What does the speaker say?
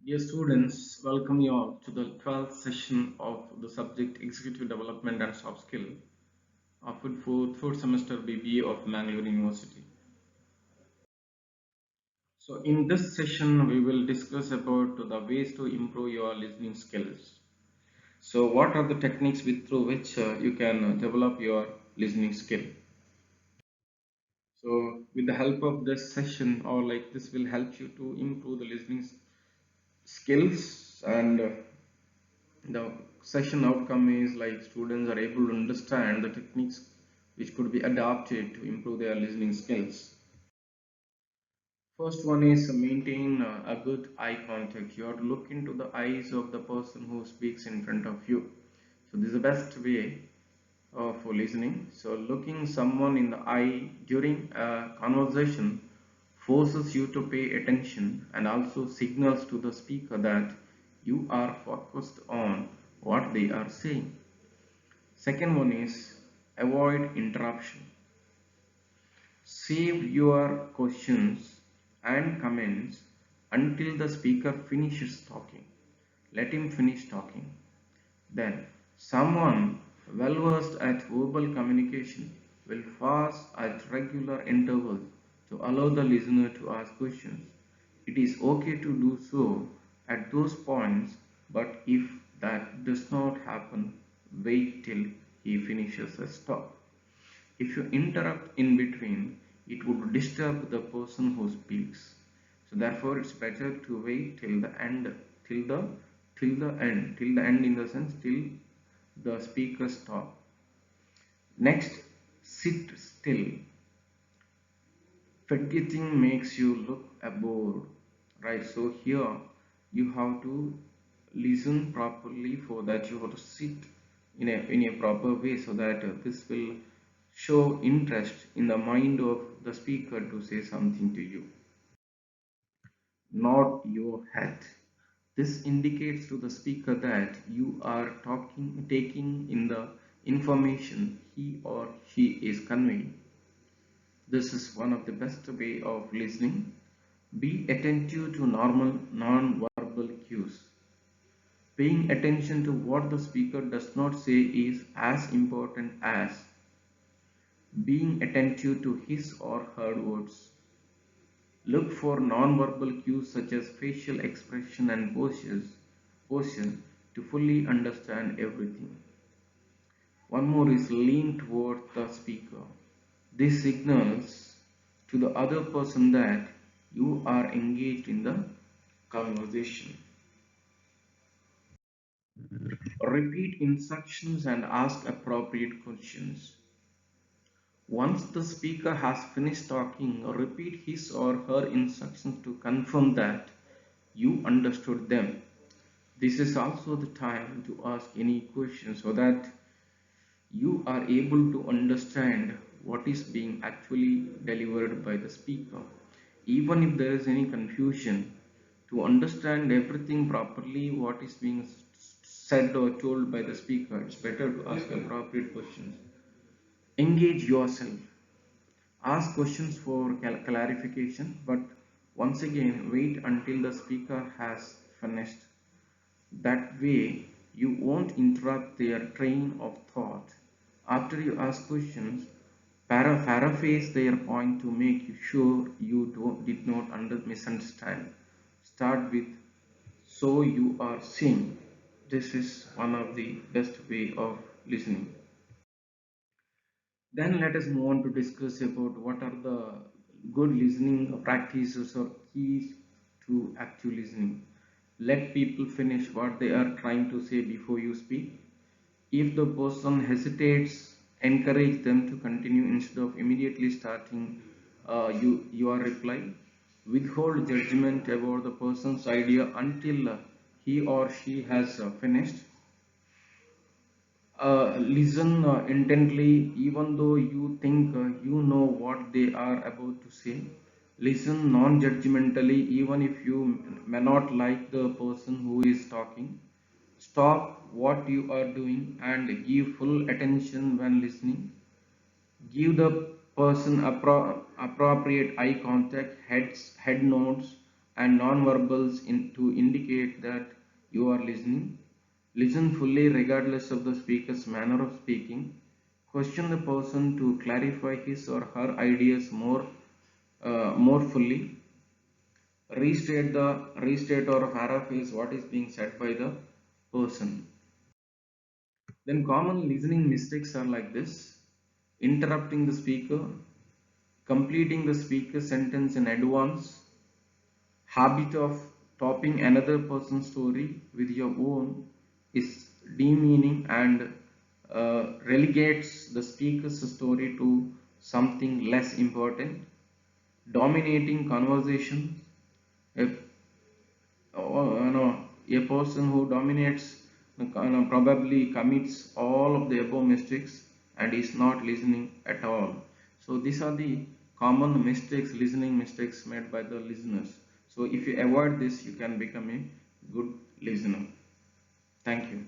Dear students, welcome you all to the 12th session of the subject Executive Development and Soft Skill of fourth semester BBA of Mangalore University. So in this session, we will discuss about the ways to improve your listening skills. So what are the techniques through which you can develop your listening skill? So with the help of this session or like this will help you to improve the listening skills and the session outcome is like students are able to understand the techniques which could be adapted to improve their listening skills. First one is maintain a good eye contact. You have to look into the eyes of the person who speaks in front of you. So this is the best way for listening. So looking someone in the eye during a conversation forces you to pay attention and also signals to the speaker that you are focused on what they are saying. Second one is avoid interruption. Save your questions and comments until the speaker finishes talking. Let him finish talking. Then, someone well versed at verbal communication will pause at regular intervals to allow the listener to ask questions. It is okay to do so at those points, but if that does not happen, wait till he finishes a stop. If you interrupt in between, it would disturb the person who speaks. So therefore it's better to wait till the end, till the till the end in the sense till the speaker stop. Next, sit still. Forgetting makes you look bored, right? So here you have to listen properly. For that you have to sit in a proper way so that this will show interest in the mind of the speaker to say something to you. Nod your head. This indicates to the speaker that you are taking in the information he or she is conveying. This is one of the best way of listening. Be attentive to normal non-verbal cues. Paying attention to what the speaker does not say is as important as being attentive to his or her words. Look for non-verbal cues such as facial expression and posture to fully understand everything. One more is lean toward the speaker. This signals to the other person that you are engaged in the conversation. Repeat instructions and ask appropriate questions. Once the speaker has finished talking, repeat his or her instructions to confirm that you understood them. This is also the time to ask any questions so that you are able to understand what is being actually delivered by the speaker. Even if there is any confusion, to understand everything properly, what is being said or told by the speaker, it's better to ask appropriate questions. Engage yourself. Ask questions for clarification, but once again, wait until the speaker has finished. That way, you won't interrupt their train of thought. After you ask questions, paraphrase their point to make you sure you did not misunderstand. Start with, so you are seeing. This is one of the best way of listening. Then let us move on to discuss about what are the good listening practices or keys to active listening. Let people finish what they are trying to say before you speak. If the person hesitates, encourage them to continue instead of immediately starting your reply. Withhold judgment about the person's idea until he or she has finished. Listen intently, even though you think you know what they are about to say. Listen non judgmentally, even if you may not like the person who is talking. Stop what you are doing and give full attention when listening. Give the person appropriate eye contact, head nods, and non-verbals to indicate that you are listening. Listen fully regardless of the speaker's manner of speaking. Question the person to clarify his or her ideas more fully. Restate or paraphrase what is being said by the person. Then common listening mistakes are like this: interrupting the speaker, completing the speaker's sentence in advance, habit of topping another person's story with your own is demeaning and relegates the speaker's story to something less important. Dominating conversation, a, a person who dominates probably commits all of the above mistakes and is not listening at all. So these are the common mistakes, listening mistakes made by the listeners. So if you avoid this, you can become a good listener. Thank you.